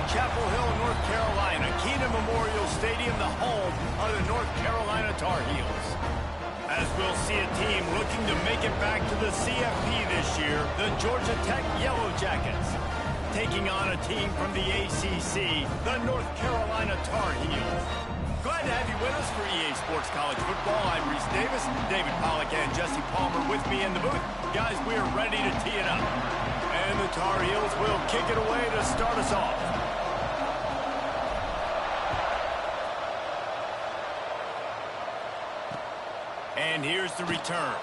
Chapel Hill, North Carolina. Keenan Memorial Stadium, the home of the North Carolina Tar Heels. As we'll see a team looking to make it back to the CFP this year, the Georgia Tech Yellow Jackets. Taking on a team from the ACC, the North Carolina Tar Heels. Glad to have you with us for EA Sports College Football. I'm Reese Davis, David Pollack, and Jesse Palmer with me in the booth. Guys, we are ready to tee it up. And the Tar Heels will kick it away to start us off. And here's the return.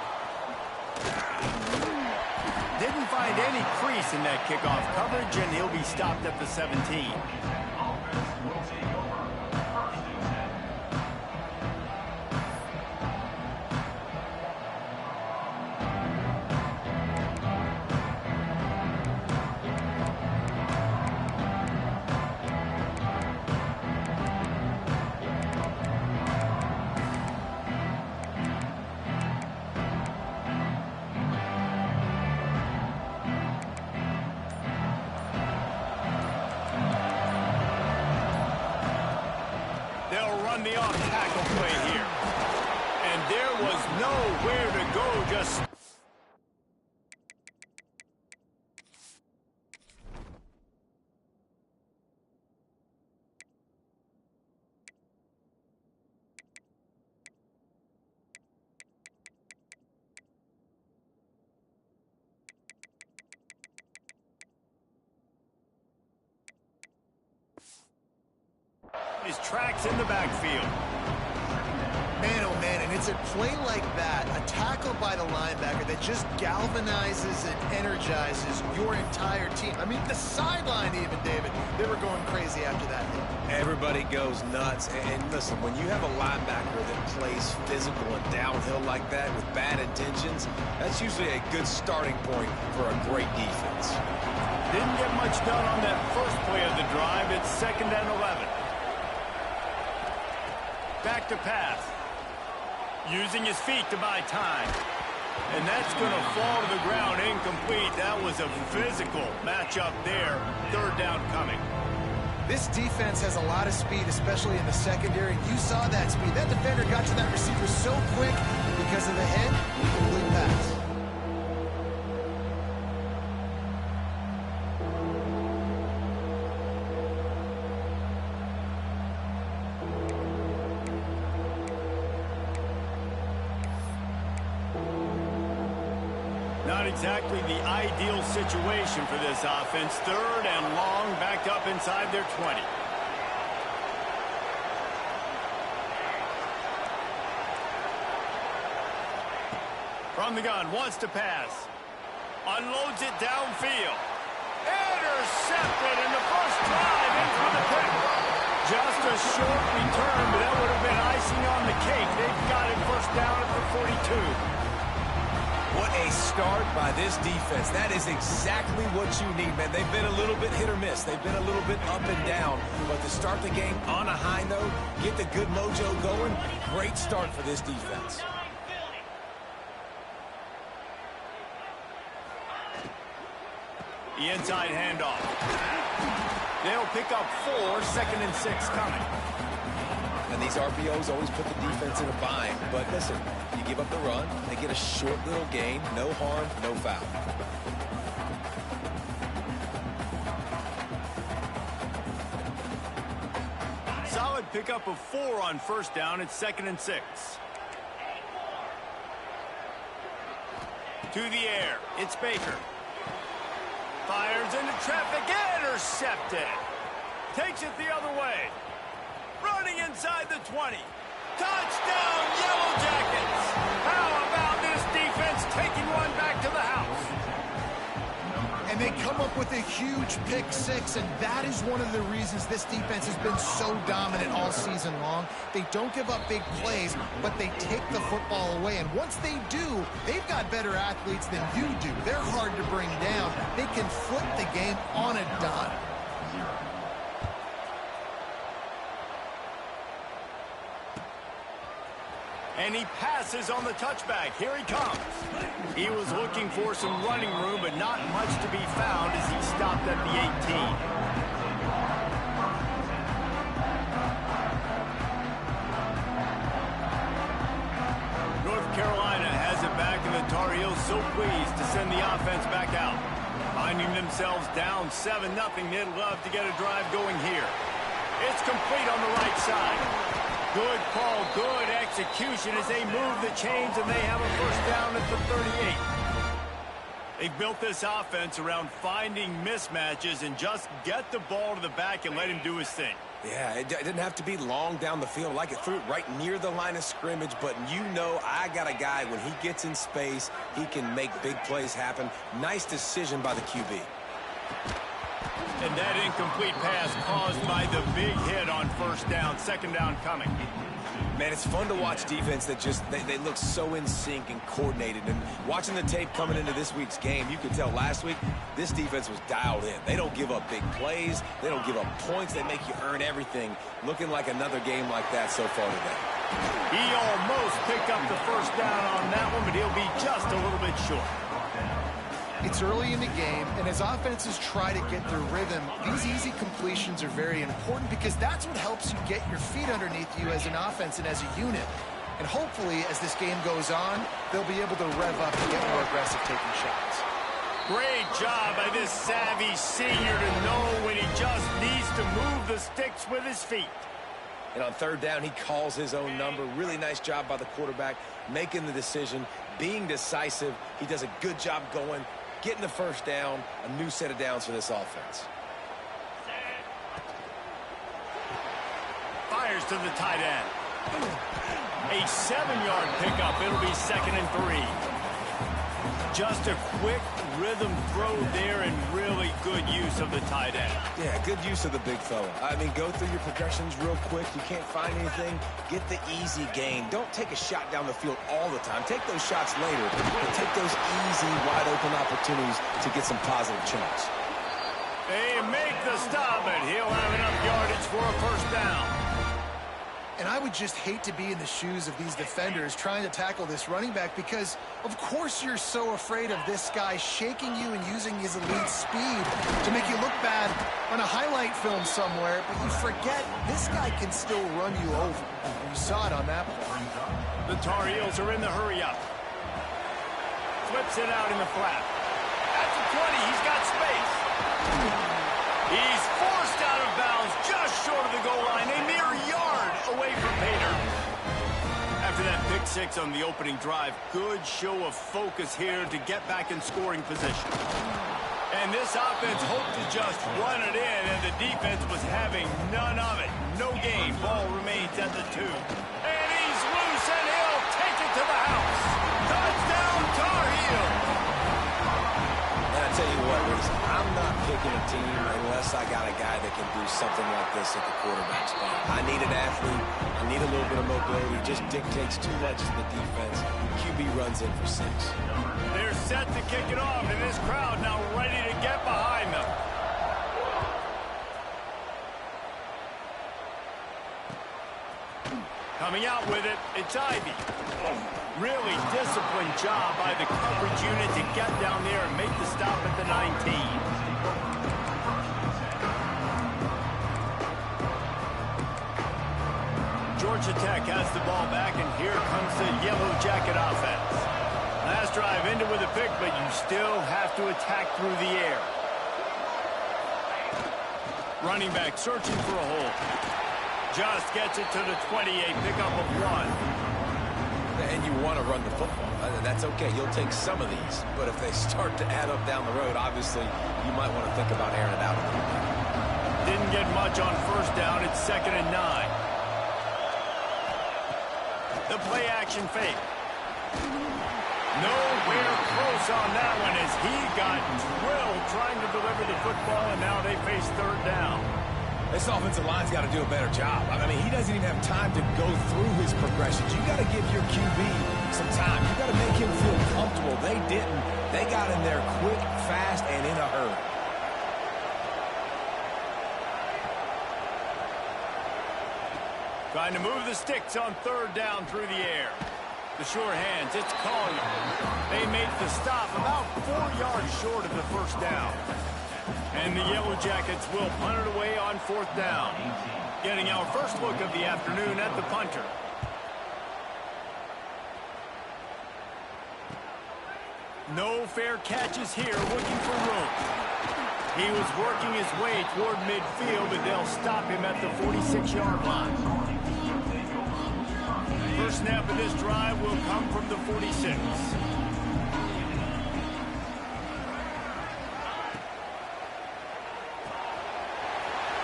Didn't find any crease in that kickoff coverage, and he'll be stopped at the 17. The off tackle play here. And there was nowhere to go, just... His tracks in the backfield. Man, oh man, and it's a play like that, a tackle by the linebacker that just galvanizes and energizes your entire team. I mean, the sideline even, David, they were going crazy after that hit. Everybody goes nuts. And listen, when you have a linebacker that plays physical and downhill like that with bad intentions, that's usually a good starting point for a great defense. Didn't get much done on that first play of the drive. It's 2nd and 11. Back to pass. Using his feet to buy time. And that's going to fall to the ground incomplete. That was a physical matchup there. 3rd down coming. This defense has a lot of speed, especially in the secondary. You saw that speed. That defender got to that receiver so quick because of the head, complete pass. Not exactly the ideal situation for this offense. 3rd and long, backed up inside their 20. From the gun, wants to pass. Unloads it downfield. Intercepted in the first drive into the pick. Just a short return, but that would have been icing on the cake. They've got it 1st down at the 42. What a start by this defense. That is exactly what you need, man. They've been a little bit hit or miss. They've been a little bit up and down. But to start the game on a high note, get the good mojo going, great start for this defense. The inside handoff. They'll pick up 4, 2nd and 6 coming. And these RPOs always put the defense in a bind. But listen, you give up the run, they get a short little gain, no harm, no foul. Solid pickup of 4 on 1st down. It's 2nd and 6. To the air. It's Baker. Fires into traffic. Intercepted. Takes it the other way. Running inside the 20. Touchdown, Yellow Jackets. How about this defense taking one back to the house? And they come up with a huge pick 6, and that is one of the reasons this defense has been so dominant all season long. They don't give up big plays, but they take the football away. And once they do, they've got better athletes than you do. They're hard to bring down. They can flip the game on a dime. And he passes on the touchback. Here he comes. He was looking for some running room, but not much to be found as he stopped at the 18. so pleased to send the offense back out. Finding themselves down 7-0, they'd love to get a drive going here. It's complete on the right side. Good call, good execution as they move the chains, and they have a first down at the 38. They've built this offense around finding mismatches and just get the ball to the back and let him do his thing. Yeah, it didn't have to be long down the field. Like it threw it right near the line of scrimmage, but you know I got a guy, when he gets in space, he can make big plays happen. Nice decision by the QB. And that incomplete pass caused by the big hit on first down. Second down coming. Man, it's fun to watch defense that just, they look so in sync and coordinated. And watching the tape coming into this week's game, you could tell last week this defense was dialed in. They don't give up big plays. They don't give up points. They make you earn everything. Looking like another game like that so far today. He almost picked up the first down on that one, but he'll be just a little bit short. It's early in the game, and as offenses try to get their rhythm, these easy completions are very important because that's what helps you get your feet underneath you as an offense and as a unit. And hopefully, as this game goes on, they'll be able to rev up and get more aggressive taking shots. Great job by this savvy senior to know when he just needs to move the sticks with his feet. And on third down, he calls his own number. Really nice job by the quarterback, making the decision, being decisive. He does a good job going, getting the first down, a new set of downs for this offense. Fires to the tight end. A 7-yard pickup. It'll be 2nd and 3. Just a quick rhythm throw there and really good use of the tight end. Yeah, good use of the big fella. I mean, go through your progressions real quick. You can't find anything. Get the easy gain. Don't take a shot down the field all the time. Take those shots later, but take those easy, wide-open opportunities to get some positive chunks. They make the stop, and he'll have enough yardage for a first down. And I would just hate to be in the shoes of these defenders trying to tackle this running back because, of course, you're so afraid of this guy shaking you and using his elite speed to make you look bad on a highlight film somewhere, but you forget this guy can still run you over. You saw it on that play. The Tar Heels are in the hurry-up. Flips it out in the flat. At the 20, he's got space. He's forced out of bounds just short of the goal line, a mere yard away from Pater. After that pick six on the opening drive, good show of focus here to get back in scoring position. And this offense hoped to just run it in, and the defense was having none of it. No gain. Ball remains at the 2. And he's loose, and he'll take it to the house. Touchdown, Tar Heels. And I tell you what, Reese, I'm not picking a team unless I got a guy that can do something like this at the quarterback spot. I need an athlete. I need a little bit of mobility. Just dictates too much to the defense. QB runs in for 6. They're set to kick it off, and this crowd now ready to get behind them. Coming out with it, it's Ivy. Really disciplined job by the coverage unit to get down there and make the stop at the 19. Georgia Tech has the ball back, and here comes the Yellow Jacket offense. Last drive ended with a pick, but you still have to attack through the air. Running back searching for a hole. Just gets it to the 28, pickup of 1. And you want to run the football. That's okay. You'll take some of these. But if they start to add up down the road, obviously, you might want to think about airing it out a little bit. Didn't get much on first down. It's 2nd and 9. The play action fake. Nowhere close on that one as he got drilled trying to deliver the football, and now they face 3rd down. This offensive line's got to do a better job. I mean, he doesn't even have time to go through his progressions. You got to give your QB some time. You got to make him feel comfortable. They didn't. They got in there quick, fast, and in a hurry. Trying to move the sticks on 3rd down through the air. The sure hands, it's Collier. They make the stop about 4 yards short of the first down. And the Yellow Jackets will punt it away on 4th down. Getting our first look of the afternoon at the punter. No fair catches here, looking for room. He was working his way toward midfield, but they'll stop him at the 46-yard line. First snap of this drive will come from the 46.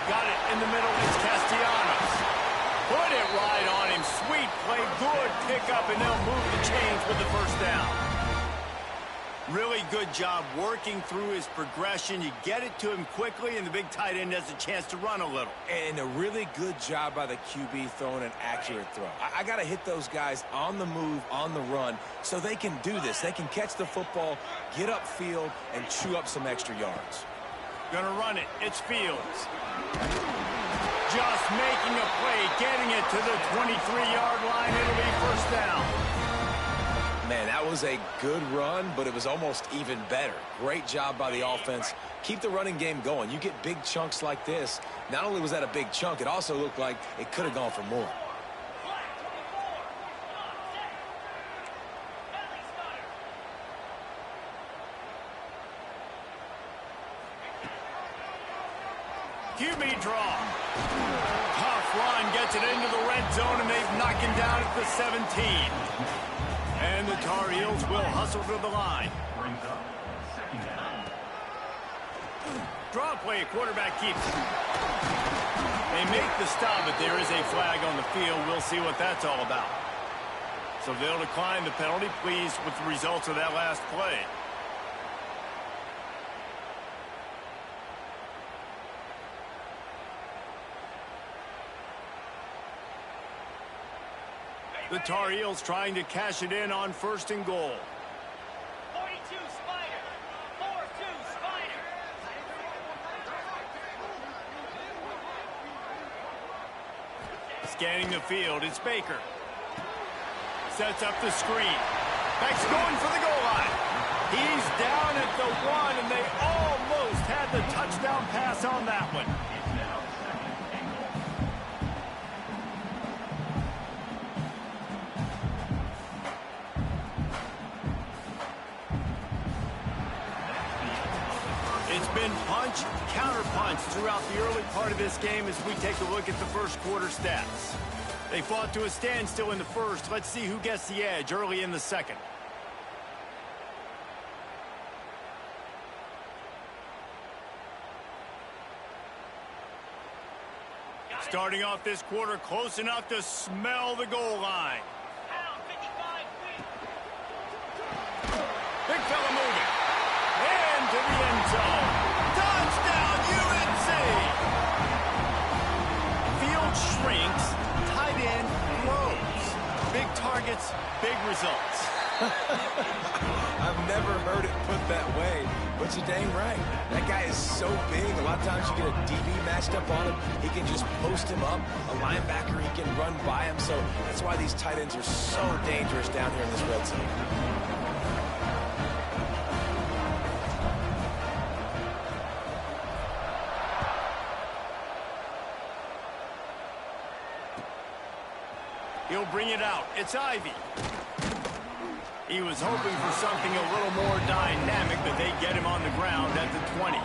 Got it in the middle. It's Castellanos. Put it right on him. Sweet play. Good pickup, and they'll move the chains with the first down. Really good job working through his progression. You get it to him quickly, and the big tight end has a chance to run a little. And a really good job by the QB throwing an accurate throw. I got to hit those guys on the move, on the run, so they can do this. They can catch the football, get upfield, and chew up some extra yards. Gonna run it. It's Fields. Just making a play, getting it to the 23-yard line. It'll be first down. Man, that was a good run, but it was almost even better. Great job by the offense. Keep the running game going. You get big chunks like this. Not only was that a big chunk, it also looked like it could have gone for more. QB draw. Tough run, gets it into the red zone, and they've knocked him down at the 17. And the Tar Heels will hustle to the line. Draw play, quarterback keeps it. They make the stop, but there is a flag on the field. We'll see what that's all about. So they'll decline the penalty. Pleased with the results of that last play. The Tar Heels trying to cash it in on first and goal. 42 Spider. 4-2 Spider. Scanning the field, it's Baker. Sets up the screen. Beck's going for the goal line. He's down at the 1, and they almost had the touchdown pass on that one. It's been punch, counter-punch throughout the early part of this game as we take a look at the first quarter stats. They fought to a standstill in the first. Let's see who gets the edge early in the second. Starting off this quarter close enough to smell the goal line. Big fella moving. Into the end zone. Touchdown, UNC! Field shrinks, tight end grows. Big targets, big results. I've never heard it put that way, but you're dang right. That guy is so big. A lot of times you get a DB matched up on him. He can just post him up. A linebacker, he can run by him. So that's why these tight ends are so dangerous down here in this red zone. He'll bring it out. It's Ivy. He was hoping for something a little more dynamic, but they get him on the ground at the 20.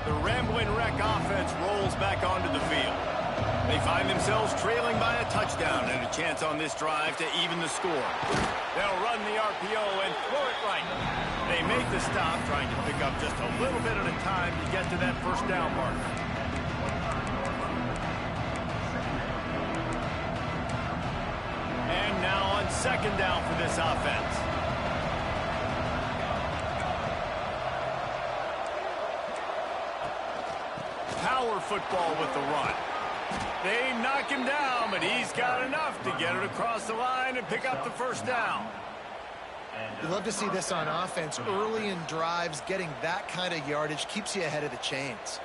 The Rambling Wreck offense rolls back onto the field. They find themselves trailing by a touchdown and a chance on this drive to even the score. They'll run the RPO and throw it right. They make the stop, trying to pick up just a little bit at a time to get to that first down marker. And now on second down for this offense. Power football with the run. They knock him down, but he's got enough to get it across the line and pick up the first down. You love to see this on offense. Early in drives, getting that kind of yardage keeps you ahead of the chains.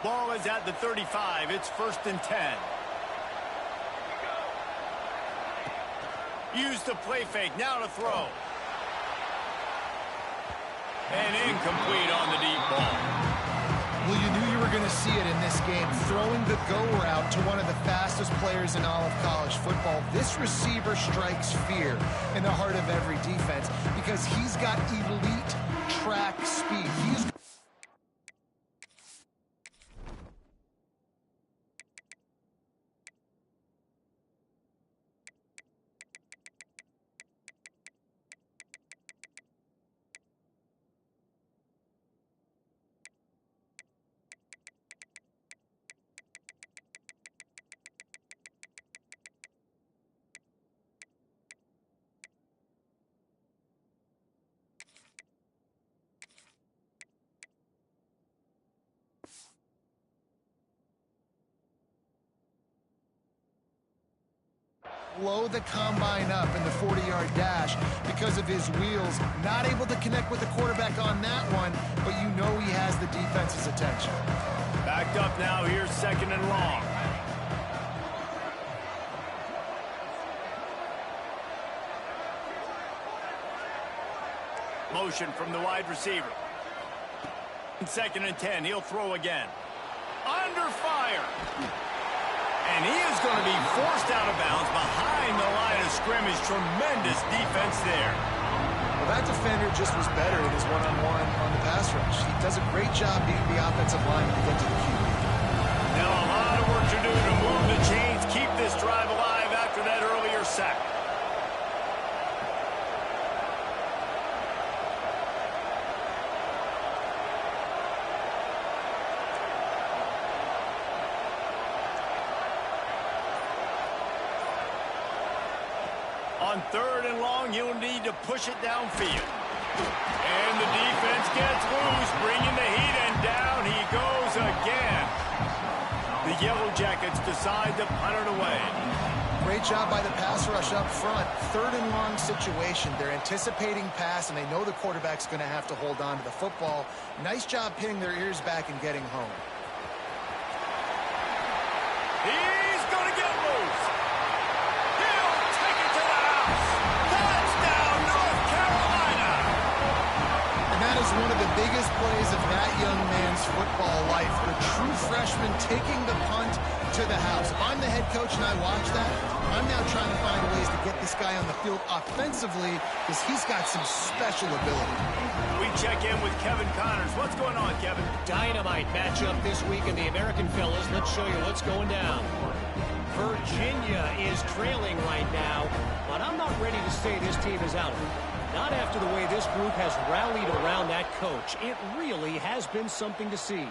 Ball is at the 35. It's 1st and 10. Use the play fake. Now to throw. And incomplete on the deep ball. Well, you knew you were going to see it in this game. Throwing the go route to one of the fastest players in all of college football. This receiver strikes fear in the heart of every defense because he's got elite track speed. Blow the combine up in the 40-yard dash because of his wheels. Not able to connect with the quarterback on that one, but you know he has the defense's attention. Backed up now. Here's 2nd and long. Motion from the wide receiver. 2nd and 10. He'll throw again. Under fire. And he is going to be forced out of bounds behind the line of scrimmage. Tremendous defense there. Well, that defender just was better in his one-on-one on the pass rush. He does a great job beating the offensive line to get to the QB. Now a lot of work to do to move the chains, keep this drive alive after that earlier sack. On 3rd and long, you'll need to push it downfield. And the defense gets loose, bringing the heat, and down he goes again. The Yellow Jackets decide to punt it away. Great job by the pass rush up front. 3rd and long situation. They're anticipating pass, and they know the quarterback's going to have to hold on to the football. Nice job pinning their ears back and getting home. He's going to get loose. He'll take it to the house. Touchdown, North Carolina. And that is one of the biggest plays of that young man's football life. The true freshman taking the punt to the house. If I'm the head coach and I watch that, I'm now trying to find ways to get this guy on the field offensively because he's got some special ability. We check in with Kevin Connors. What's going on, Kevin? Dynamite matchup this week in the American fellas. Let's show you what's going down. Virginia is trailing right now, but I'm not ready to say this team is out. Not after the way this group has rallied around that coach. It really has been something to see.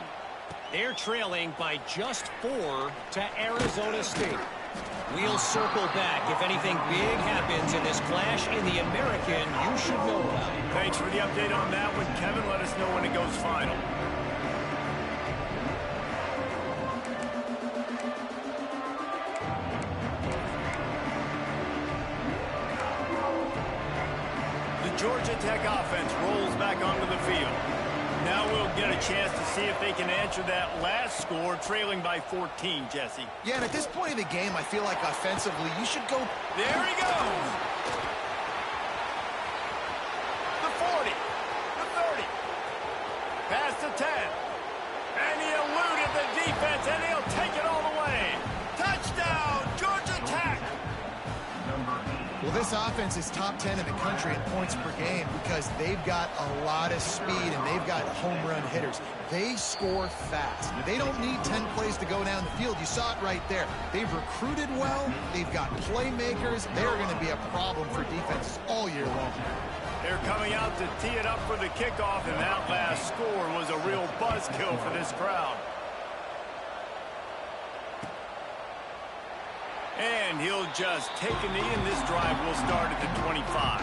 They're trailing by just 4 to Arizona State. We'll circle back. If anything big happens in this clash in the American, you should know about it. Thanks for the update on that one, Kevin. Let us know when it goes final. The Georgia Tech offense rolls back onto the field. Now we'll get a chance to see if they can answer that last score, trailing by 14, Jesse. Yeah, and at this point in the game, I feel like offensively, you should go. There he goes. The 40, the 30, past the 10. And he eluded the defense, and he'll take it all the way. Touchdown, Georgia Tech. Well, this offense is top 10 in the country in points per game because they've got a lot of speed and they've got home run hitters. They score fast. They don't need 10 plays to go down the field. You saw it right there. They've recruited well. They've got playmakers. They're going to be a problem for defenses all year long. They're coming out to tee it up for the kickoff, and that last score was a real buzzkill for this crowd. And he'll just take a knee, and this drive will start at the 25.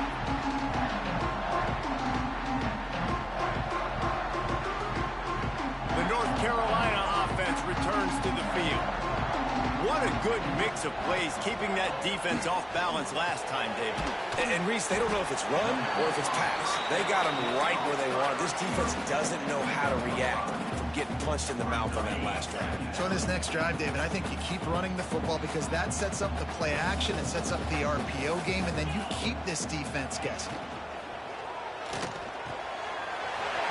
The North Carolina offense returns to the field. What a good mix of plays, keeping that defense off balance last time, David. And Reese, they don't know if it's run or if it's pass. They got them right where they want it. This defense doesn't know how to react. getting punched in the mouth on that last drive. So in this next drive, David, I think you keep running the football because that sets up the play action, it sets up the RPO game, and then you keep this defense guessing.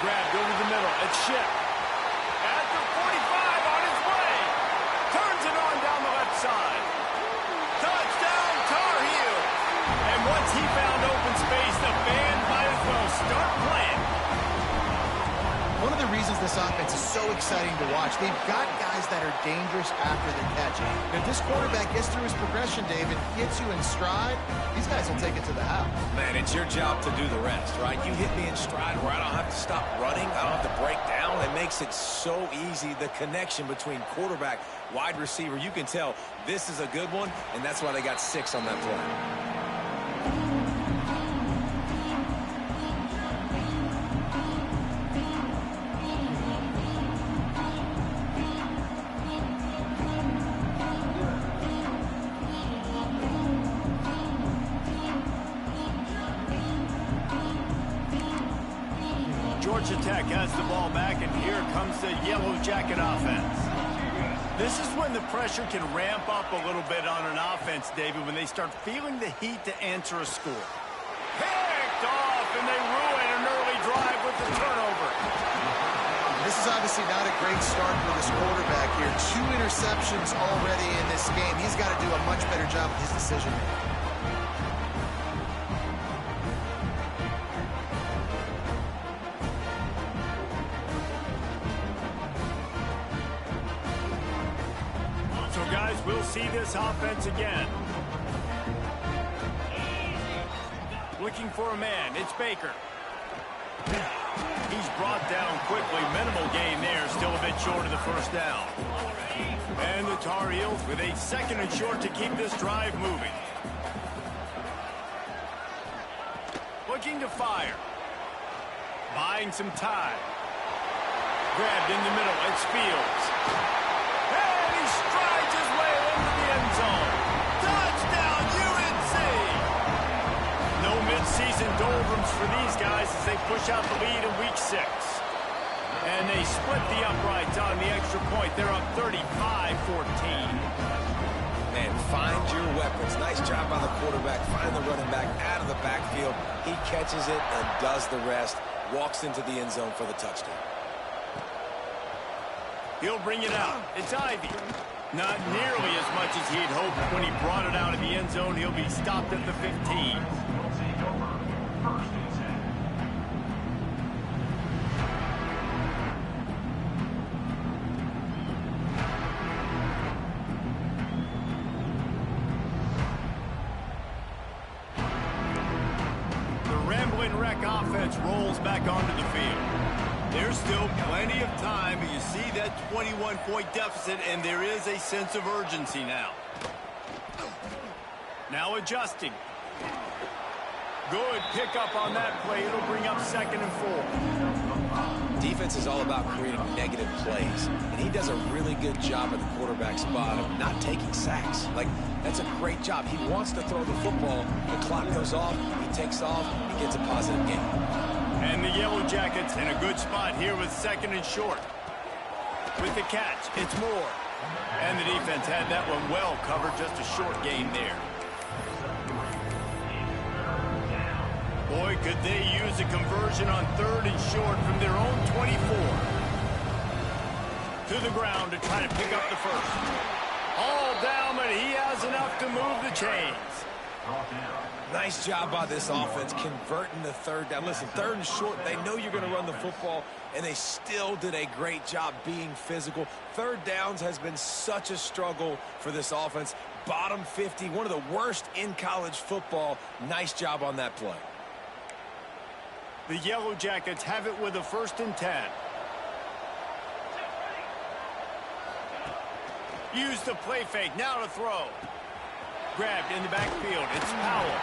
Grabbed over the middle. It's Ship. At the 45 on his way. Turns it on down the left side. Touchdown, Tar Heels. And once he found open space, the band might as well start playing. One of the reasons this offense is so exciting to watch, they've got guys that are dangerous after the catch. And if this quarterback gets through his progression, David, gets you in stride, these guys will take it to the house. Man, it's your job to do the rest, right? You hit me in stride where I don't have to stop running. I don't have to break down. It makes it so easy, the connection between quarterback, wide receiver. You can tell this is a good one, and that's why they got 6 on that play. Georgia Tech has the ball back, and here comes the Yellow Jacket offense. This is when the pressure can ramp up a little bit on an offense, David, when they start feeling the heat to answer a score. Picked off, and they ruin an early drive with the turnover. This is obviously not a great start for this quarterback here. 2 interceptions already in this game. He's got to do a much better job with his decision-making. Guys, we'll see this offense again. Looking for a man. It's Baker. He's brought down quickly. Minimal gain there. Still a bit short of the first down. And the Tar Heels with a 2nd and short to keep this drive moving. Looking to fire. Buying some time. Grabbed in the middle. It's Fields. And he strides his way into the end zone. Touchdown, UNC! No midseason doldrums for these guys as they push out the lead in Week 6. And they split the uprights on the extra point. They're up 35-14. Man, find your weapons. Nice job by the quarterback. Find the running back out of the backfield. He catches it and does the rest. Walks into the end zone for the touchdown. He'll bring it out. It's Ivy. Not nearly as much as he'd hoped when he brought it out of the end zone. He'll be stopped at the 15. The Rambling Wreck offense rolls back onto the field. There's still plenty of time, but you see that 21-point deficit, and there is a sense of urgency now. Now adjusting. Good pickup on that play. It'll bring up 2nd and 4. Defense is all about creating negative plays, and he does a really good job at the quarterback spot of not taking sacks. Like, that's a great job. He wants to throw the football. The clock goes off. He takes off. He gets a positive gain. And the Yellow Jackets in a good spot here with 2nd and short. With the catch, it's Moore. And the defense had that one well covered, just a short gain there. Boy, could they use a conversion on 3rd and short from their own 24. To the ground to try to pick up the first. All down, but he has enough to move the chains. Nice job by this offense converting the 3rd down. Listen, 3rd and short, they know you're going to run the football, and they still did a great job being physical. 3rd downs has been such a struggle for this offense. Bottom 50, one of the worst in college football. Nice job on that play. The Yellow Jackets have it with a 1st and 10. Use the play fake, now to throw. Grabbed in the backfield, it's Powell.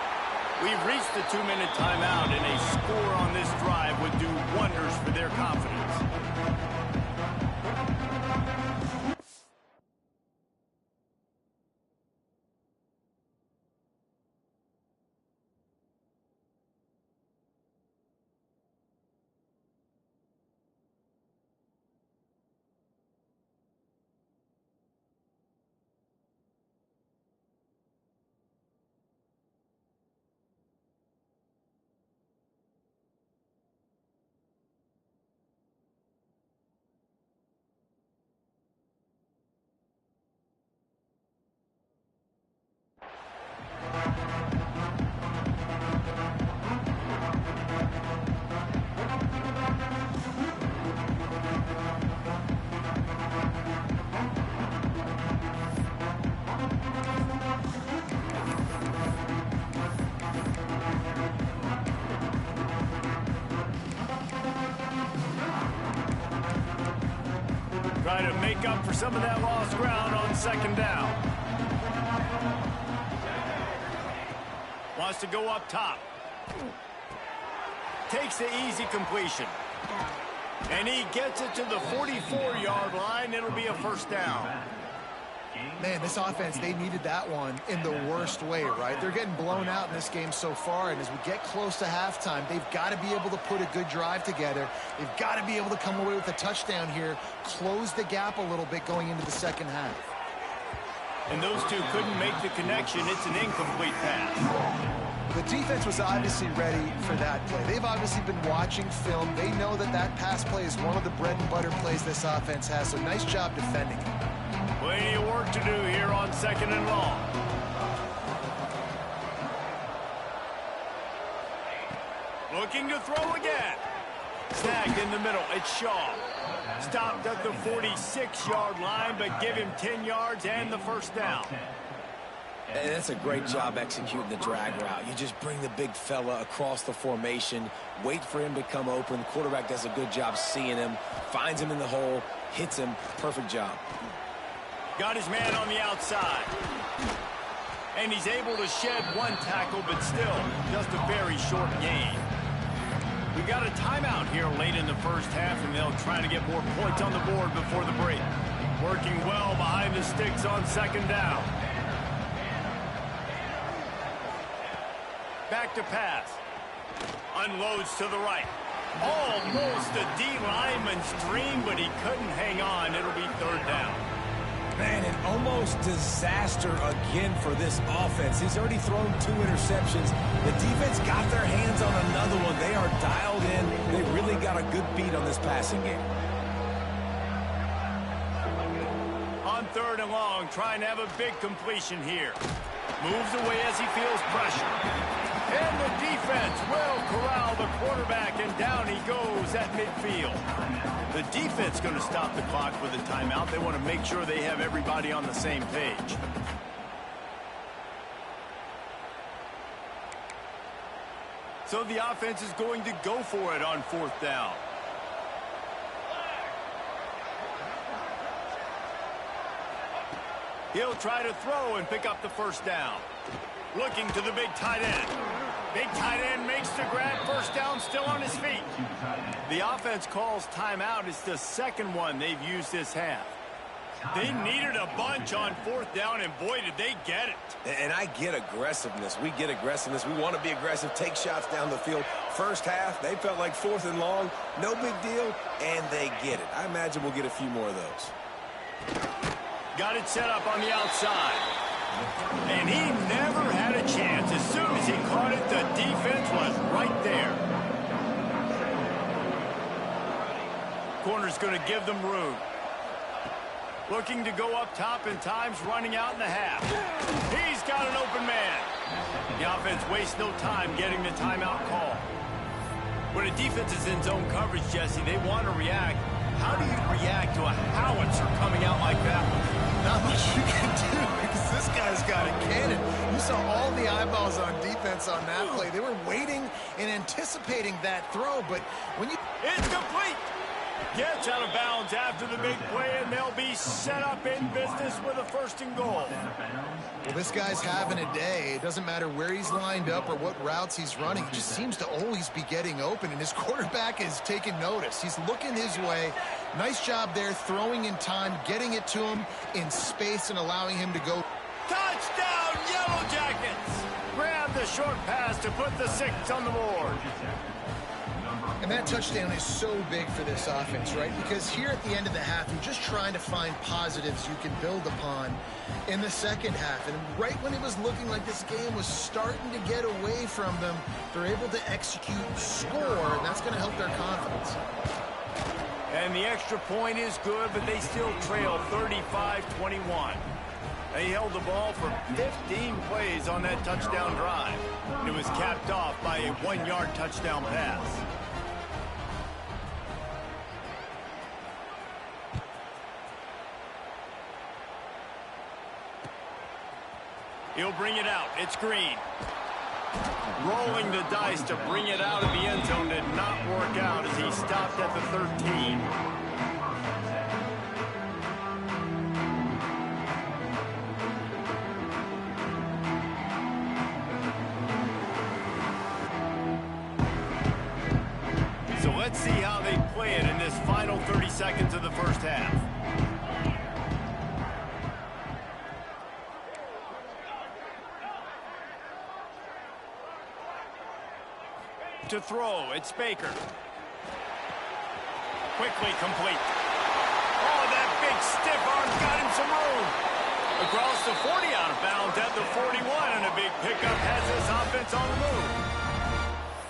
We've reached the 2-minute timeout, and a score on this drive would do wonders for their confidence. try to make up for some of that lost ground on second down. Wants to go up top. Takes the easy completion. And he gets it to the 44-yard line. It'll be a first down. Man, this offense, they needed that one in the worst way, right? They're getting blown out in this game so far, and as we get close to halftime, they've got to be able to put a good drive together. They've got to be able to come away with a touchdown here, close the gap a little bit going into the second half. And those two couldn't make the connection. It's an incomplete pass. The defense was obviously ready for that play. They've obviously been watching film. They know that that pass play is one of the bread and butter plays this offense has, so nice job defending it. Plenty of work to do here on second and long. Looking to throw again. Snagged in the middle. It's Shaw. Stopped at the 46-yard line, but give him 10 yards and the first down. And that's a great job executing the drag route. You just bring the big fella across the formation, wait for him to come open. The quarterback does a good job seeing him, finds him in the hole, hits him. Perfect job. Got his man on the outside. And he's able to shed one tackle, but still just a very short gain. We got a timeout here late in the first half, and they'll try to get more points on the board before the break. Working well behind the sticks on second down. Back to pass. Unloads to the right. Almost a D lineman's dream, but he couldn't hang on. It'll be third down. Man, an almost disaster again for this offense. He's already thrown 2 interceptions. The defense got their hands on another one. They are dialed in. They really got a good beat on this passing game. On third and long, trying to have a big completion here. Moves away as he feels pressure. And the defense will corral the quarterback, and down he goes at midfield. The defense going to stop the clock with a timeout. They want to make sure they have everybody on the same page. So the offense is going to go for it on fourth down. He'll try to throw and pick up the first down. Looking to the big tight end. Big tight end makes the grab. First down, still on his feet. The offense calls timeout. It's the second one they've used this half. They needed a bunch on fourth down, and boy, did they get it. And I get aggressiveness. We get aggressiveness. We want to be aggressive, take shots down the field. First half, they felt like fourth and long. No big deal, and they get it. I imagine we'll get a few more of those. Got it set up on the outside. And he never had a chance. As soon as he caught it, the defense was right there. Corner's going to give them room. Looking to go up top, and time's running out in the half. He's got an open man. The offense wastes no time getting the timeout call. When a defense is in zone coverage, Jesse, they want to react. How do you react to a howitzer coming out like that? Not much you can do, because this guy's got a cannon. You saw all the eyeballs on defense on that play. They were waiting and anticipating that throw, but when you... It's complete! Gets out of bounds after the big play, and they'll be set up in business with a first and goal. Well, this guy's having a day. It doesn't matter where he's lined up or what routes he's running. He just seems to always be getting open, and his quarterback is taking notice. He's looking his way. Nice job there, throwing in time, getting it to him in space and allowing him to go. Touchdown, Yellow Jackets! Grab the short pass to put the 6 on the board. And that touchdown is so big for this offense, right? Because here at the end of the half, you're just trying to find positives you can build upon in the second half. And right when it was looking like this game was starting to get away from them, they're able to execute, score, and that's going to help their confidence. And the extra point is good, but they still trail 35-21. They held the ball for 15 plays on that touchdown drive. And it was capped off by a 1-yard touchdown pass. He'll bring it out. It's Green. Rolling the dice to bring it out of the end zone did not work out as he stopped at the 13. Let's see how they play it in this final 30 seconds of the first half. To throw, it's Baker. Quickly complete. Oh, that big stiff arm got him some room. Across the 40, out of bounds at the 41, and a big pickup has this offense on the move.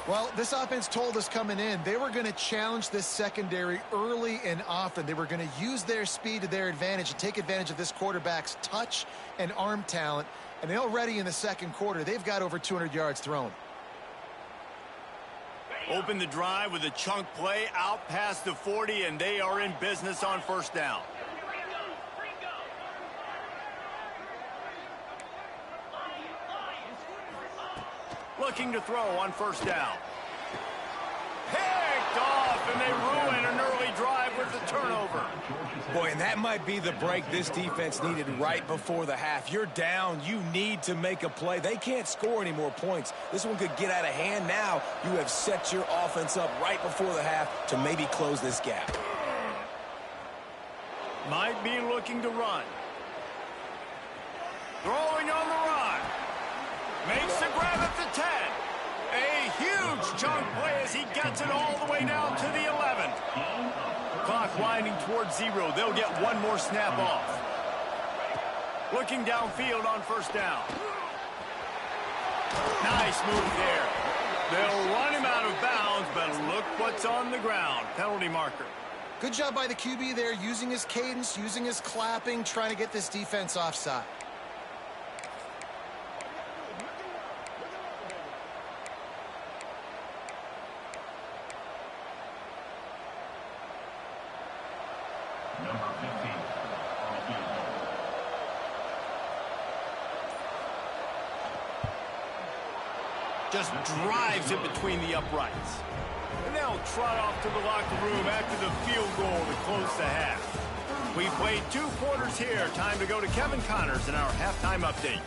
Well, this offense told us coming in they were going to challenge this secondary early and often. They were going to use their speed to their advantage and take advantage of this quarterback's touch and arm talent. And already in the second quarter, they've got over 200 yards thrown. Open the drive with a chunk play out past the 40, and they are in business on first down. Looking to throw on first down. Picked off, and they ruin an early drive with the turnover. Boy, and that might be the break this defense needed right before the half. You're down. You need to make a play. They can't score any more points. This one could get out of hand now. You have set your offense up right before the half to maybe close this gap. Might be looking to run. Throwing on the run. Makes the grab at the 10. A huge chunk play as he gets it all the way down to the 11. Clock winding towards 0. They'll get one more snap off. Looking downfield on first down. Nice move there. They'll run him out of bounds, but look what's on the ground. Penalty marker. Good job by the QB there, using his cadence, using his clapping, trying to get this defense offside. Just drives it between the uprights. And they'll trot off to the locker room after the field goal to close the half. We played 2 quarters here. Time to go to Kevin Connors in our halftime update.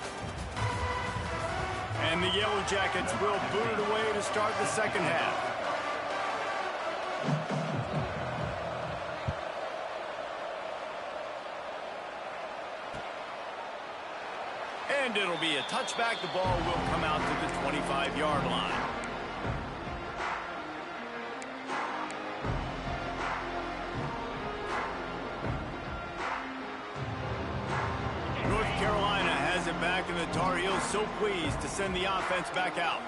And the Yellow Jackets will boot it away to start the second half. And it'll be a touchback. The ball will come out to the 25-yard line. North Carolina has it back, and the Tar Heels so pleased to send the offense back out.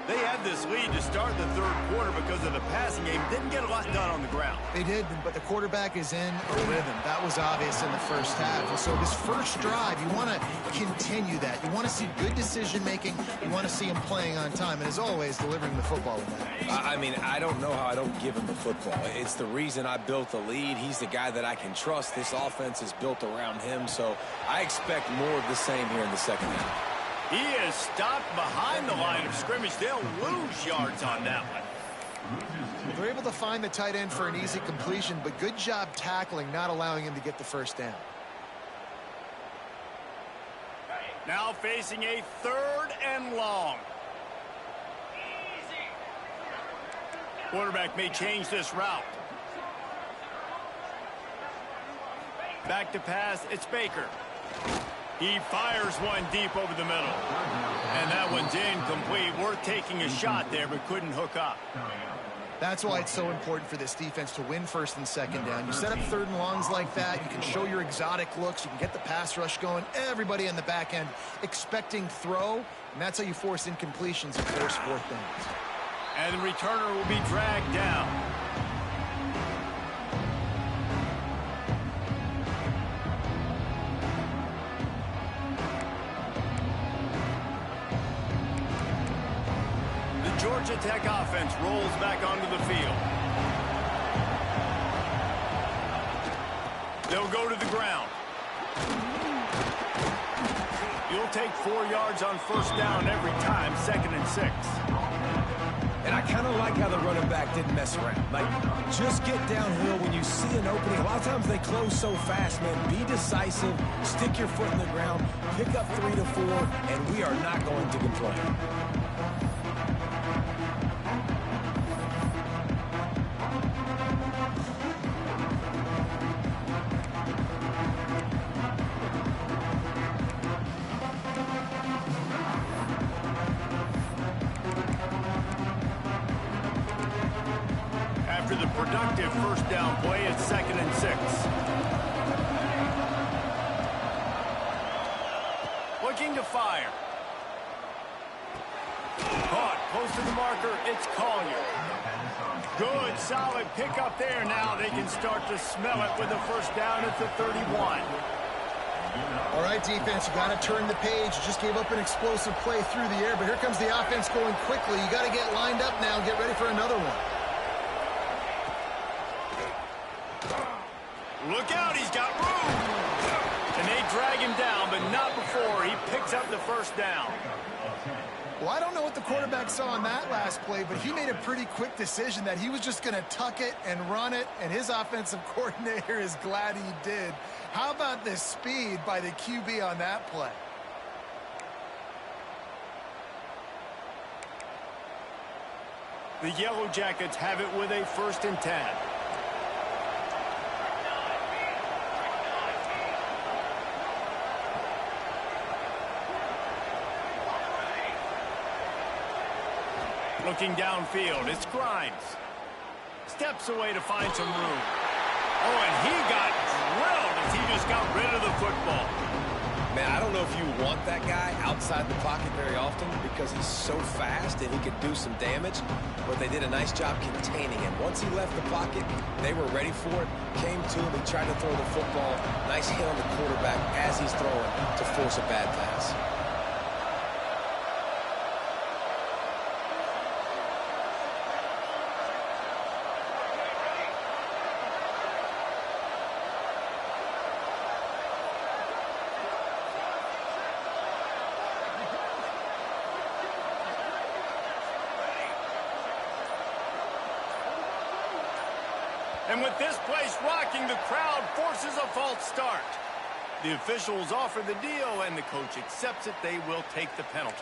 They had this lead to start the third quarter because of the passing game. Didn't get a lot done on the ground. They did, but the quarterback is in a rhythm. That was obvious in the first half. And so this first drive, you want to continue that. You want to see good decision-making. You want to see him playing on time. And as always, delivering the football with that. I mean, I don't know how I don't give him the football. It's the reason I built the lead. He's the guy that I can trust. This offense is built around him, so I expect more of the same here in the second half. He is stopped behind the line of scrimmage. They'll lose yards on that one. They're able to find the tight end for an easy completion, but good job tackling, not allowing him to get the first down. Now facing a 3rd and long. Quarterback may change this route. Back to pass, it's Baker. He fires one deep over the middle. And that one's incomplete. Worth taking a shot there, but couldn't hook up. That's why it's so important for this defense to win 1st and 2nd down. You set up 3rd and longs like that. You can show your exotic looks. You can get the pass rush going. Everybody on the back end expecting throw. And that's how you force incompletions and force 4th downs. And the returner will be dragged down. Georgia Tech offense rolls back onto the field. They'll go to the ground. You'll take 4 yards on first down every time, 2nd and 6. And I kind of like how the running back didn't mess around. Like, just get downhill when you see an opening. A lot of times they close so fast, man. Be decisive, stick your foot in the ground, pick up 3 to 4, and we are not going to complain. productive first down play at 2nd and 6. Looking to fire. Caught close to the marker. It's Collier. Good, solid pickup there. Now they can start to smell it with a first down at the 31. All right, defense, you got to turn the page. You just gave up an explosive play through the air, but here comes the offense going quickly. You got to get lined up now and get ready for another one. Look out, he's got room. And they drag him down, but not before he picks up the first down. Well, I don't know what the quarterback saw on that last play, but he made a pretty quick decision that he was just going to tuck it and run it, and his offensive coordinator is glad he did. How about the speed by the QB on that play? The Yellow Jackets have it with a 1st and 10. Looking downfield, it's Grimes. Steps away to find some room. Oh, and he got drilled as he just got rid of the football. Man, I don't know if you want that guy outside the pocket very often because he's so fast and he could do some damage, but they did a nice job containing him. Once he left the pocket, they were ready for it, came to him, he tried to throw the football. Nice hit on the quarterback as he's throwing to force a bad pass. And with this place rocking, the crowd forces a false start. The officials offer the deal, and the coach accepts it. They will take the penalty.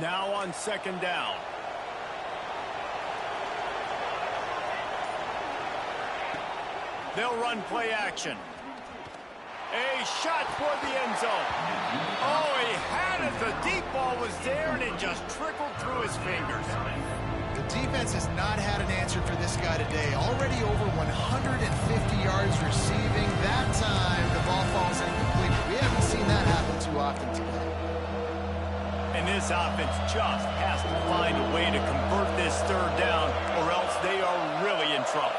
Now on 2nd down. They'll run play action. A shot toward the end zone. Oh, he had it. The deep ball was there, and it just trickled through his fingers. The defense has not had an answer for this guy today. Already over 150 yards receiving. That time, the ball falls incomplete. We haven't seen that happen too often today. And this offense just has to find a way to convert this 3rd down, or else they are really in trouble.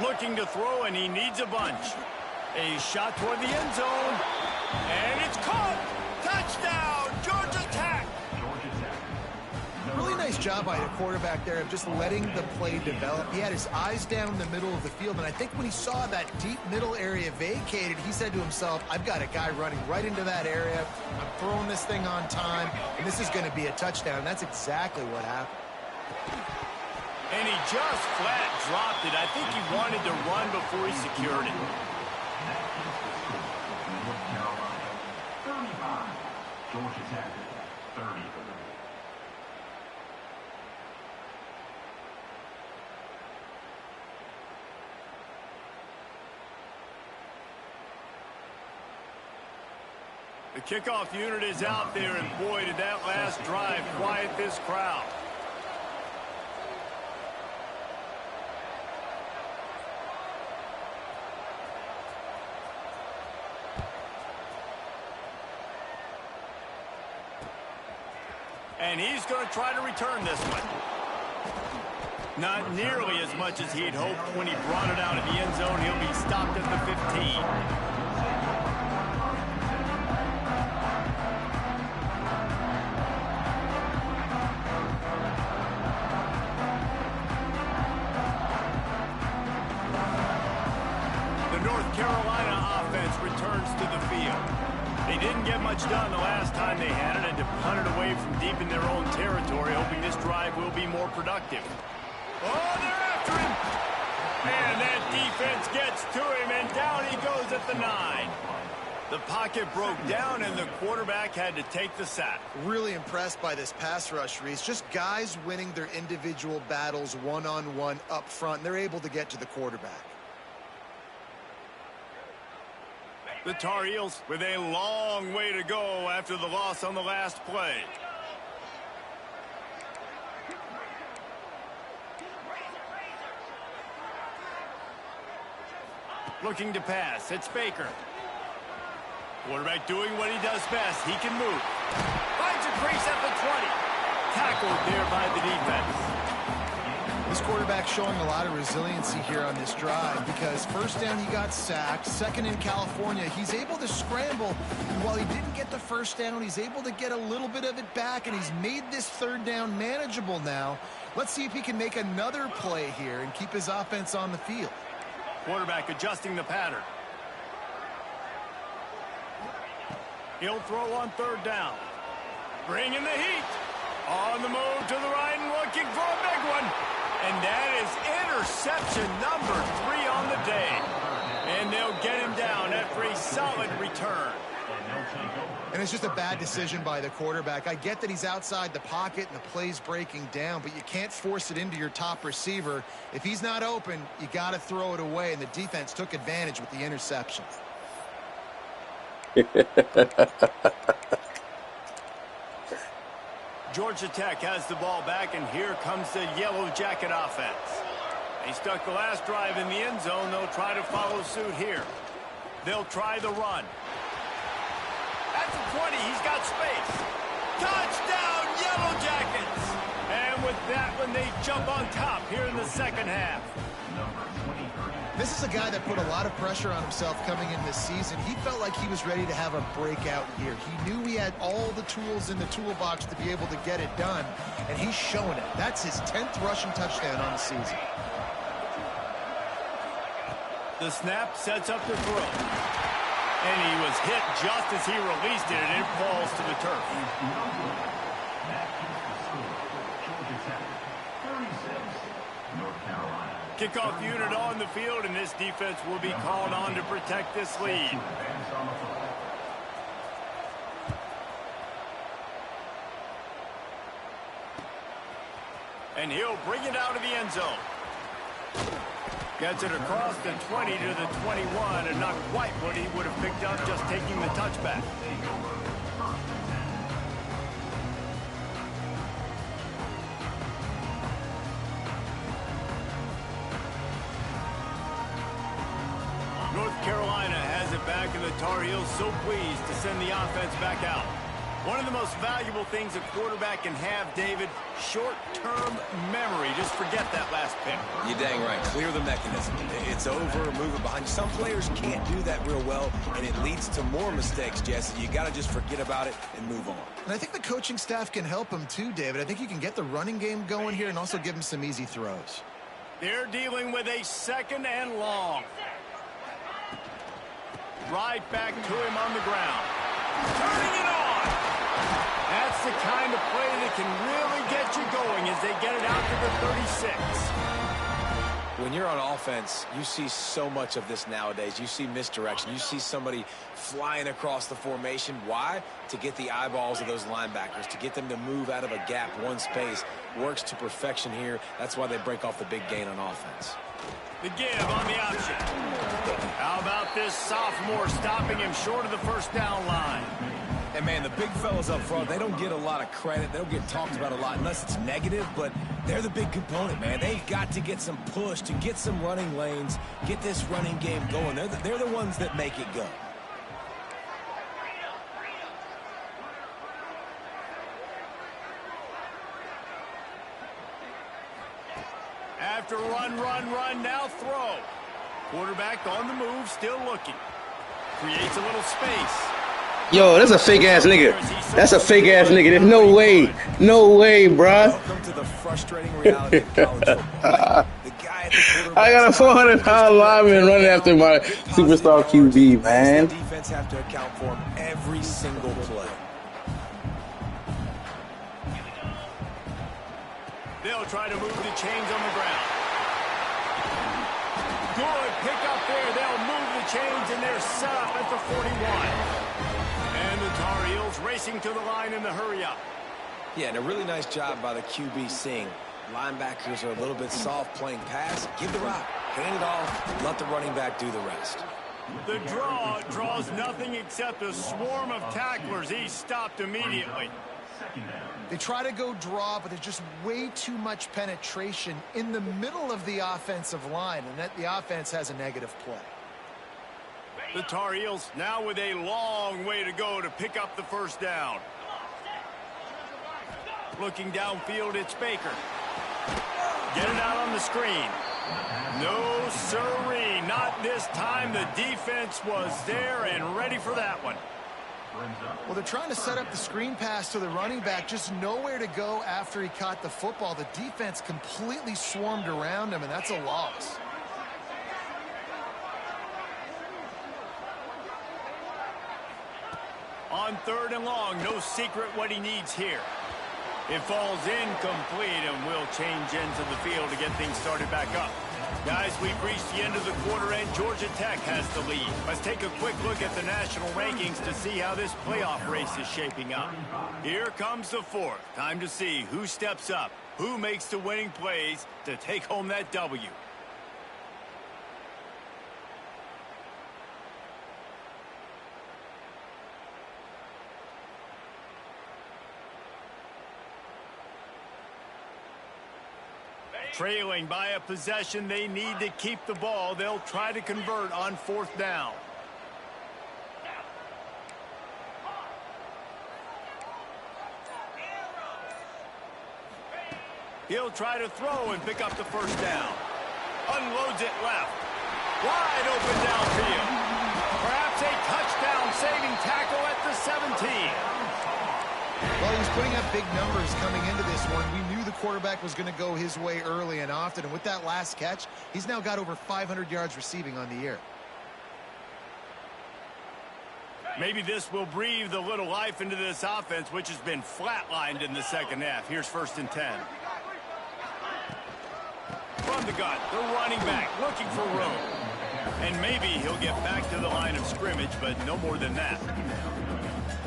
Looking to throw, and he needs a bunch. A shot toward the end zone, and it's caught. Touchdown, Georgia Tech. Really nice job by the quarterback there of just letting the play develop. He had his eyes down the middle of the field, and I think when he saw that deep middle area vacated, he said to himself, I've got a guy running right into that area. I'm throwing this thing on time, and this is going to be a touchdown. And that's exactly what happened. And he just flat dropped it. I think he wanted to run before he secured it. Georgia Tech, 30. The kickoff unit is out there, and boy, did that last drive quiet this crowd. And he's going to try to return this one. Not nearly as much as he'd hoped when he brought it out of the end zone. He'll be stopped at the 15. The North Carolina offense returns to the field. They didn't get much done the last time they had it, and to punt it away from deep in their own territory, hoping this drive will be more productive. Oh, they're after him! And that defense gets to him, and down he goes at the 9. The pocket broke down, and the quarterback had to take the sack. Really impressed by this pass rush, Reese. Just guys winning their individual battles one-on-one up front. They're able to get to the quarterback. The Tar Heels with a long way to go after the loss on the last play. Looking to pass. It's Baker. Quarterback doing what he does best. He can move. Finds a crease at the 20. Tackled there by the defense. This quarterback showing a lot of resiliency here on this drive because first down he got sacked, second in California, he's able to scramble, and while he didn't get the first down, he's able to get a little bit of it back, and he's made this third down manageable now. Let's see if he can make another play here and keep his offense on the field. Quarterback adjusting the pattern. He'll throw on third down. Bringing the heat. On the move to the right and looking for a big one. And that is interception number 3 on the day. And they'll get him down after a solid return. And it's just a bad decision by the quarterback. I get that he's outside the pocket and the play's breaking down, but you can't force it into your top receiver. If he's not open, you got to throw it away, and the defense took advantage with the interception. Georgia Tech has the ball back, and here comes the Yellow Jacket offense. They stuck the last drive in the end zone. They'll try to follow suit here. They'll try the run. At the 20, he's got space. Touchdown, Yellow Jackets! And with that one, they jump on top here in the second half. This is a guy that put a lot of pressure on himself coming in this season. He felt like he was ready to have a breakout year. He knew he had all the tools in the toolbox to be able to get it done, and he's showing it. That's his 10th rushing touchdown on the season. The snap sets up the throw. And he was hit just as he released it, and it falls to the turf. Kickoff unit on the field, and this defense will be called on to protect this lead. And he'll bring it out of the end zone. Gets it across the 20 to the 21, and not quite what he would have picked up just taking the touchback. North Carolina has it back, and the Tar Heels so pleased to send the offense back out. One of the most valuable things a quarterback can have, David, short-term memory. Just forget that last pick. You're dang right. Clear the mechanism. It's over, move it behind you. Some players can't do that real well, and it leads to more mistakes, Jesse. You got to just forget about it and move on. And I think the coaching staff can help him too, David. I think you can get the running game going here and also give him some easy throws. They're dealing with a second and long. Right back to him on the ground. Turning it on. That's the kind of play that can really get you going as they get it out to the 36. When you're on offense, you see so much of this nowadays. You see misdirection. You see somebody flying across the formation. Why? To get the eyeballs of those linebackers, to get them to move out of a gap, one space. Works to perfection here. That's why they break off the big gain on offense. The give on the option. How about this sophomore stopping him short of the first down line? And, man, the big fellas up front, they don't get a lot of credit. They don't get talked about a lot unless it's negative, but they're the big component, man. They've got to get some push, to get some running lanes, get this running game going. They're the ones that make it go. After run, now throw. Quarterback on the move, still looking. Creates a little space. Yo, that's a fake-ass nigga. That's a fake-ass nigga. There's no way. No way, bruh. Welcome to the frustrating reality of college football. The guy at the I got a 400-pound lineman running after my superstar QB, man. The defense have to account for him every single play. They'll try to move the chains on the ground. Good pick up there. They'll move the change, and they're set up at the 41. And the Tar Heels racing to the line in the hurry-up. Yeah, and a really nice job by the QB seeing. Linebackers are a little bit soft playing pass. Give the rock, hand it off, let the running back do the rest. The draw draws nothing except a swarm of tacklers. He's stopped immediately. They try to go draw, but there's just way too much penetration in the middle of the offensive line, and that the offense has a negative play. The Tar Heels now with a long way to go to pick up the first down. Looking downfield, it's Baker. Get it out on the screen. No, sirree, not this time. The defense was there and ready for that one. Well, they're trying to set up the screen pass to the running back, just nowhere to go after he caught the football. The defense completely swarmed around him, and that's a loss. On 3rd and long, no secret what he needs here. It falls incomplete, and will change ends of the field to get things started back up. Guys, we've reached the end of the quarter, and Georgia Tech has the lead. Let's take a quick look at the national rankings to see how this playoff race is shaping up. Here comes the 4th. Time to see who steps up, who makes the winning plays to take home that W. Trailing by a possession, they need to keep the ball. They'll try to convert on 4th down. He'll try to throw and pick up the first down. Unloads it left. Wide open downfield. Perhaps a touchdown-saving tackle at the 17. Well, he was putting up big numbers coming into this one. We knew the quarterback was going to go his way early and often, and with that last catch, he's now got over 500 yards receiving on the year. Maybe this will breathe a little life into this offense, which has been flatlined in the second half. Here's 1st and 10. From the gun, the running back looking for room. And maybe he'll get back to the line of scrimmage, but no more than that.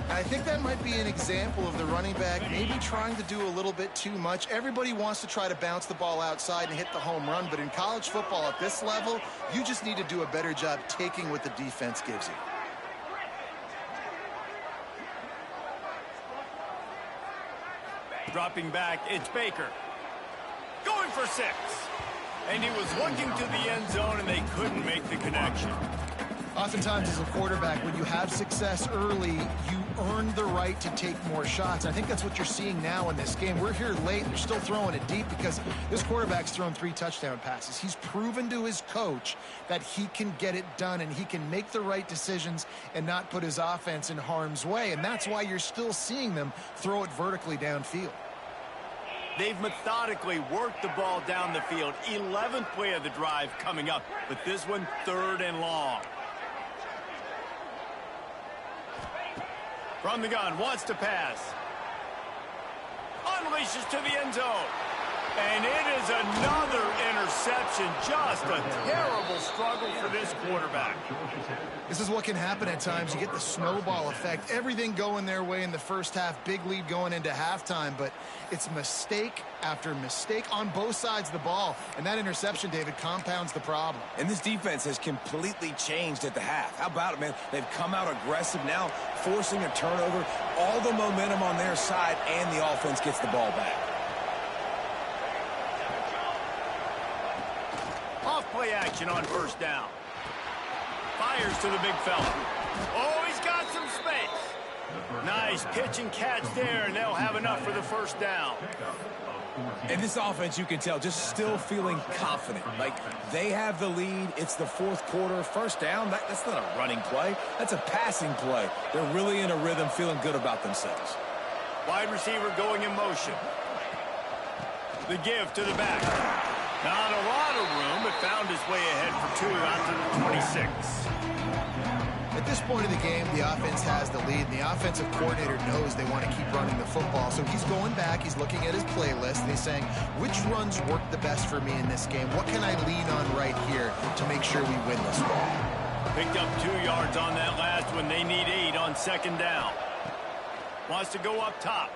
I think that might be an example of the running back maybe trying to do a little bit too much. Everybody wants to try to bounce the ball outside and hit the home run, but in college football at this level, you just need to do a better job taking what the defense gives you. Dropping back, it's Baker. Going for 6. And he was looking to the end zone, and they couldn't make the connection. Oftentimes as a quarterback, when you have success early, you earn the right to take more shots. I think that's what you're seeing now in this game. We're here late, and they're still throwing it deep because this quarterback's thrown 3 touchdown passes. He's proven to his coach that he can get it done, and he can make the right decisions and not put his offense in harm's way. And that's why you're still seeing them throw it vertically downfield. They've methodically worked the ball down the field. 11th play of the drive coming up, but this one 3rd and long. From the gun, wants to pass. Unleashes to the end zone. And it is another interception. Just a terrible struggle for this quarterback. This is what can happen at times. You get the snowball effect. Everything going their way in the first half. Big lead going into halftime. But it's mistake after mistake on both sides of the ball. And that interception, David, compounds the problem. And this defense has completely changed at the half. How about it, man? They've come out aggressive now, forcing a turnover. All the momentum on their side, and the offense gets the ball back. Play action on 1st down. Fires to the big fella. Oh, he's got some space. Nice pitch and catch there, and they'll have enough for the 1st down. And this offense, you can tell, just still feeling confident. Like, they have the lead. It's the 4th quarter. 1st down, that's not a running play. That's a passing play. They're really in a rhythm, feeling good about themselves. Wide receiver going in motion. The give to the back. Not a lot of room, but found his way ahead for 2 out to the 26. At this point of the game, the offense has the lead, and the offensive coordinator knows they want to keep running the football. So he's going back, he's looking at his playlist, and he's saying, which runs work the best for me in this game? What can I lean on right here to make sure we win this one? Picked up 2 yards on that last one. They need 8 on second down. Wants to go up top.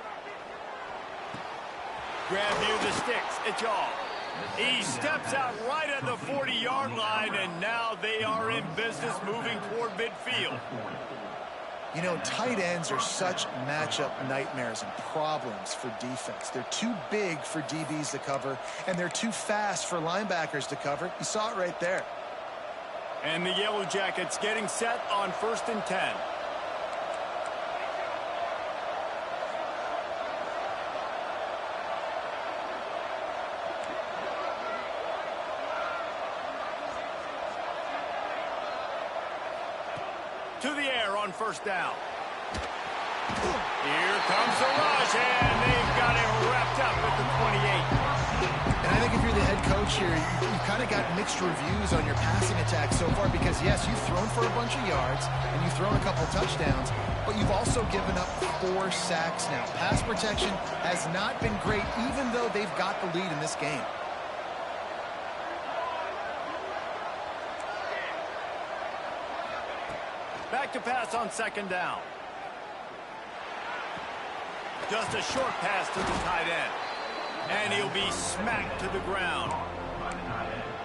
Grab near the sticks. It's all. He steps out right at the 40-yard line, and now they are in business moving toward midfield. You know, tight ends are such matchup nightmares and problems for defense. They're too big for DBs to cover, and they're too fast for linebackers to cover. You saw it right there. And the Yellow Jackets getting set on 1st and 10. To the air on 1st down. Here comes the rush, and they've got it wrapped up at the 28. And I think if you're the head coach here, you've kind of got mixed reviews on your passing attack so far because, yes, you've thrown for a bunch of yards and you've thrown a couple touchdowns, but you've also given up 4 sacks now. Pass protection has not been great, even though they've got the lead in this game. Back to pass on 2nd down. Just a short pass to the tight end. And he'll be smacked to the ground.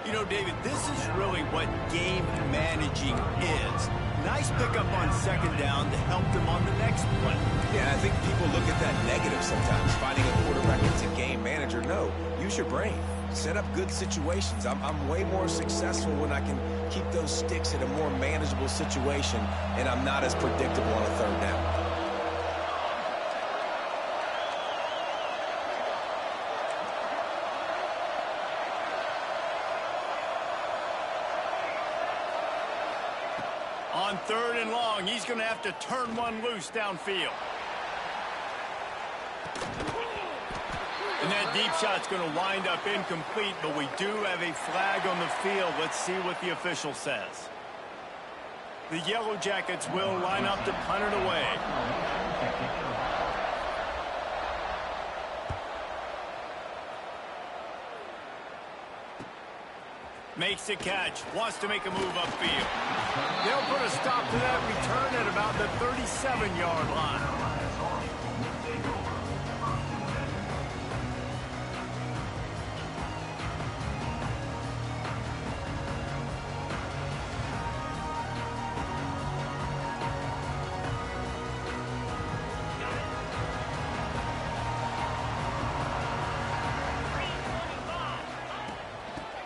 You know, David, this is really what game managing is. Nice pickup on 2nd down to help them on the next play. Yeah, I think people look at that negative sometimes, finding a quarterback that's a game manager. No, use your brain. Set up good situations. I'm way more successful when I can keep those sticks in a more manageable situation, and I'm not as predictable on a 3rd down. On 3rd and long, he's going to have to turn one loose downfield. And that deep shot's going to wind up incomplete, but we do have a flag on the field. Let's see what the official says. The Yellow Jackets will line up to punt it away. Makes the catch, wants to make a move upfield. They'll put a stop to that return at about the 37-yard line.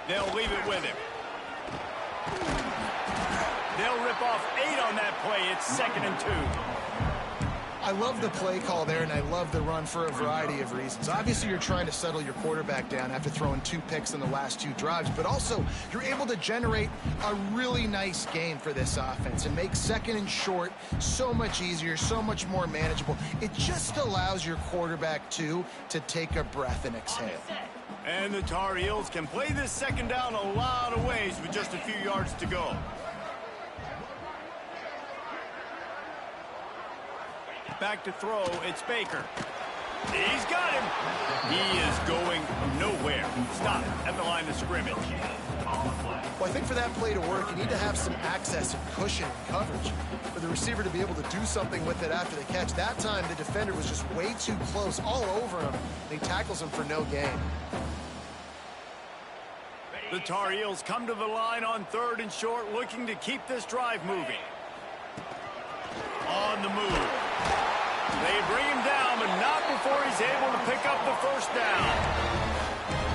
They'll leave it with him. They'll rip off 8 on that play. It's 2nd and 2. I love the play call there, and I love the run for a variety of reasons. Obviously, you're trying to settle your quarterback down after throwing 2 picks in the last 2 drives, but also you're able to generate a really nice game for this offense and make 2nd and short so much easier, so much more manageable. It just allows your quarterback, too, to take a breath and exhale. And the Tar Heels can play this 2nd down a lot of ways with just a few yards to go. Back to throw, it's Baker. He's got him. He is going nowhere. Stop at the line of scrimmage. Well, I think for that play to work, you need to have some access and cushion and coverage for the receiver to be able to do something with it after the catch. That time, the defender was just way too close, all over him. He tackles him for no gain. The Tar Heels come to the line on 3rd and short, looking to keep this drive moving. On the move. They bring him down, but not before he's able to pick up the 1st down.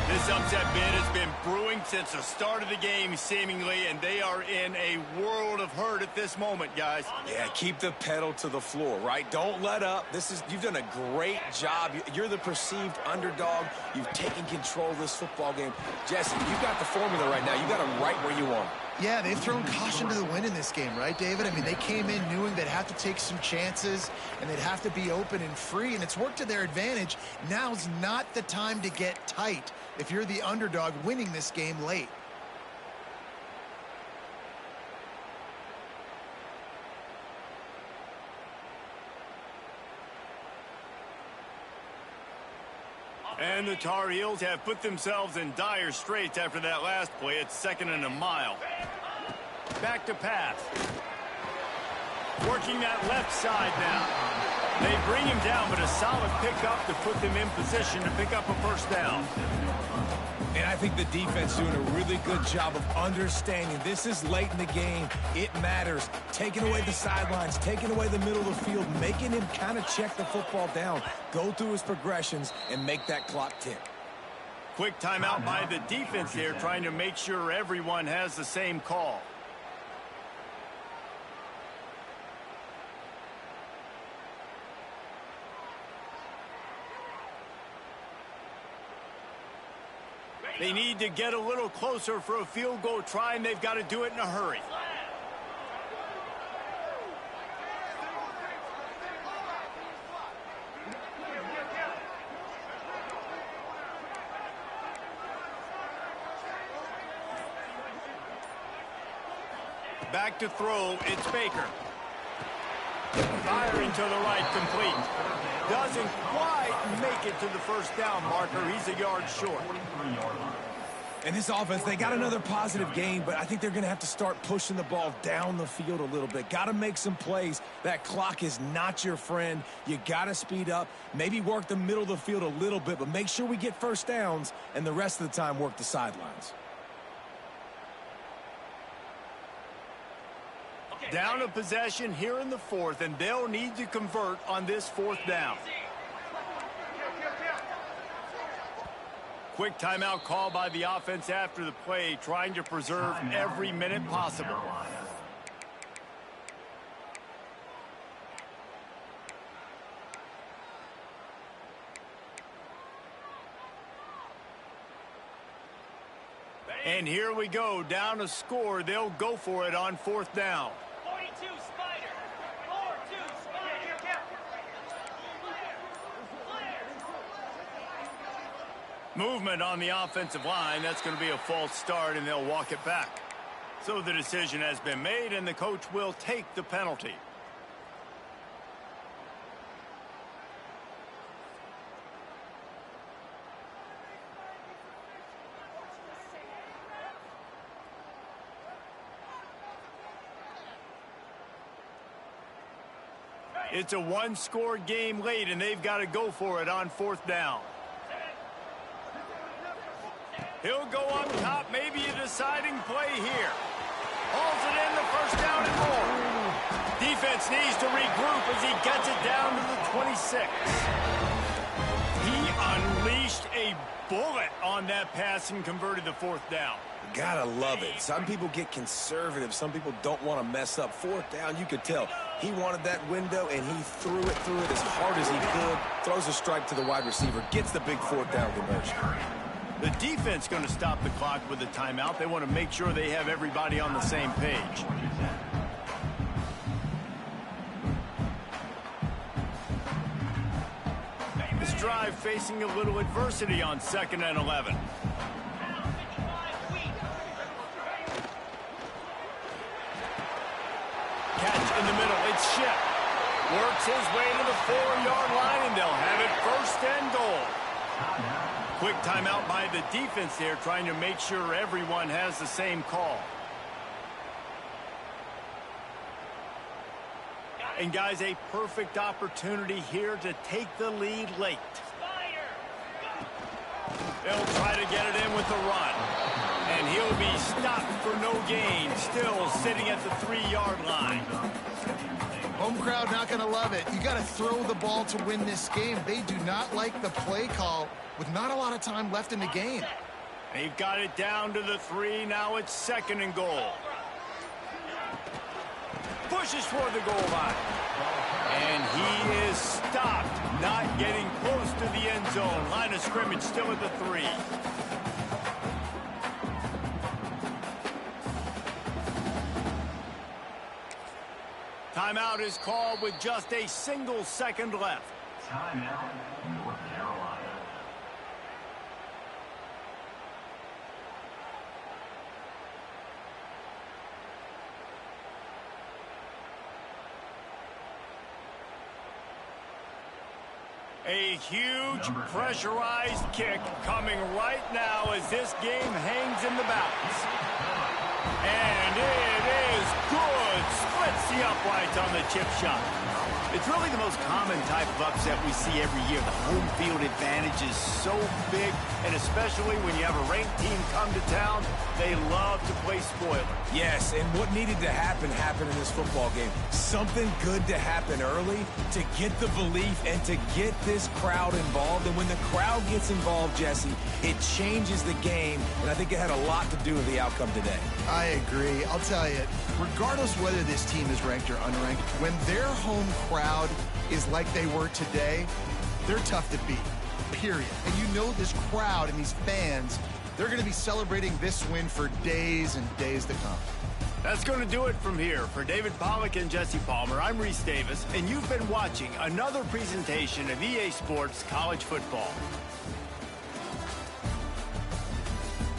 This upset bid has been brewing since the start of the game, seemingly, and they are in a world of hurt at this moment, guys. Yeah, keep the pedal to the floor, right? Don't let up. You've done a great job. You're the perceived underdog. You've taken control of this football game. Jesse, you've got the formula right now. You got them right where you want them. Yeah, they've thrown caution to the wind in this game, right, David? I mean, they came in knowing they'd have to take some chances and they'd have to be open and free, and it's worked to their advantage. Now's not the time to get tight if you're the underdog winning this game late. And the Tar Heels have put themselves in dire straits after that last play. It's 2nd and a mile. back to pass. Working that left side now. They bring him down, but a solid pickup to put them in position to pick up a first down. And I think the defense doing a really good job of understanding this is late in the game. It matters. Taking away the sidelines, taking away the middle of the field, making him kind of check the football down, go through his progressions, and make that clock tick. Quick timeout by the defense there, trying to make sure everyone has the same call. They need to get a little closer for a field goal try, and they've got to do it in a hurry. Back to throw, it's Baker. Firing to the right, complete. Doesn't quite make it to the first down marker. He's a yard short. And this offense, they got another positive gain, but I think they're going to have to start pushing the ball down the field a little bit. Got to make some plays. That clock is not your friend. You got to speed up, maybe work the middle of the field a little bit, but make sure we get first downs, and the rest of the time work the sidelines. Down a possession here in the fourth, and they'll need to convert on this fourth down. Quick timeout call by the offense after the play, trying to preserve every minute possible. And here we go, down a score. They'll go for it on fourth down. 42 Spider. 4-2 Spider. Movement on the offensive line. That's going to be a false start, and they'll walk it back. So the decision has been made, and the coach will take the penalty. It's a one-score game late, and they've got to go for it on fourth down. He'll go up top, maybe a deciding play here. Hauls it in, the first down and more. Defense needs to regroup as he gets it down to the 26. He unleashed a bullet on that pass and converted the fourth down. Gotta love it. Some people get conservative. Some people don't want to mess up. Fourth down, you could tell. He wanted that window, and he threw it as hard as he could. Throws a strike to the wide receiver. Gets the big fourth down conversion. The defense going to stop the clock with a timeout. They want to make sure they have everybody on the same page. This drive facing a little adversity on 2nd and 11. Catch in the middle. It's Shep. Works his way to the 4-yard line, and they'll have it first and goal. Quick timeout by the defense there, trying to make sure everyone has the same call. And guys, a perfect opportunity here to take the lead late. They'll try to get it in with the run. And he'll be stopped for no gain, still sitting at the 3-yard line. Home crowd not going to love it. You got to throw the ball to win this game. They do not like the play call with not a lot of time left in the game. They've got it down to the 3. Now it's 2nd and goal. Pushes toward the goal line. And he is stopped, not getting close to the end zone. Line of scrimmage still at the 3. Timeout is called with just a single second left. Timeout, North Carolina. A huge pressurized kick coming right now as this game hangs in the balance. And it is good. Splits the uprights on the chip shot. It's really the most common type of upset we see every year. The home field advantage is so big, and especially when you have a ranked team come to town, they love to play spoiler. Yes, and what needed to happen happened in this football game. Something good to happen early to get the belief and to get this crowd involved. And when the crowd gets involved, Jesse, it changes the game, and I think it had a lot to do with the outcome today. I agree. I'll tell you, regardless whether this team is ranked or unranked, when their home crowd is like they were today, they're tough to beat, period. And you know this crowd and these fans, they're going to be celebrating this win for days and days to come. That's going to do it from here. For David Pollack and Jesse Palmer, I'm Reese Davis, and you've been watching another presentation of EA Sports College Football.